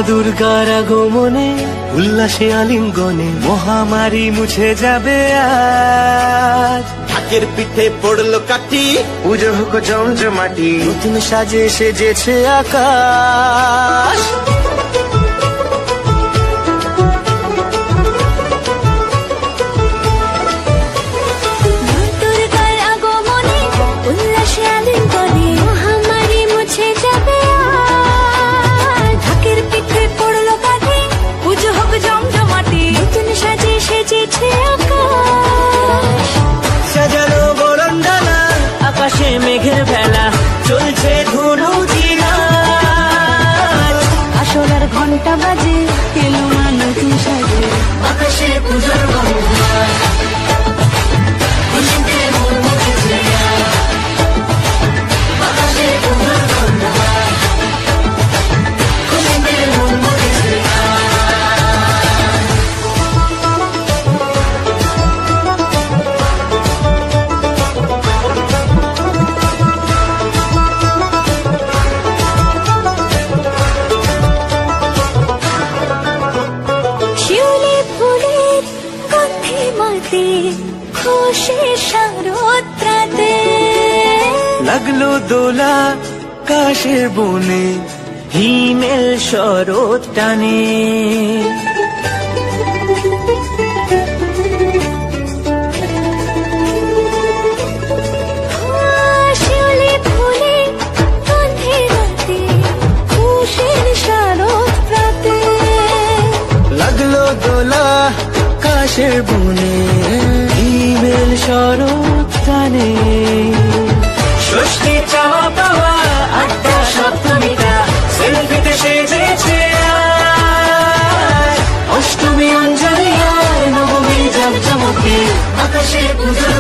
দুর্গার আগমনে উল্লাসে আলিঙ্গনে মহামারী মুছে যাবে আজ। ঢাকের পিঠে পড়লো কাঠি, পুজো হোক জমজমাটি, নতুন সাজে সেজেছে আকাশ। আকাশে মেঘের ভেলা চলছে ধনু জিনাজ, আসলার ঘন্টা বাজে এলো না নতুন সাজে, আকাশে পূজার বন্দনা খুশিতে মন মুখেছে আকাশে পূজার বন্দনা খুশিতে মন মুখেছে। খুশির শারদরাতে লাগলো দোলা কাশের বনে হিমেল শরৎ টানে, শিউলি ফুলে গন্ধে রাতে খুশির শারদরাতে লাগলো দোলা কাশের বনে হিমেল শরৎ টানে। ষষ্ঠী চাওয়া পাওয়া আড্ডা সপ্তমীটা সেলফিতে সেজেছে আজ। অষ্টমী অঞ্জলি আর নবমী জমজমকে আকাশে পূজা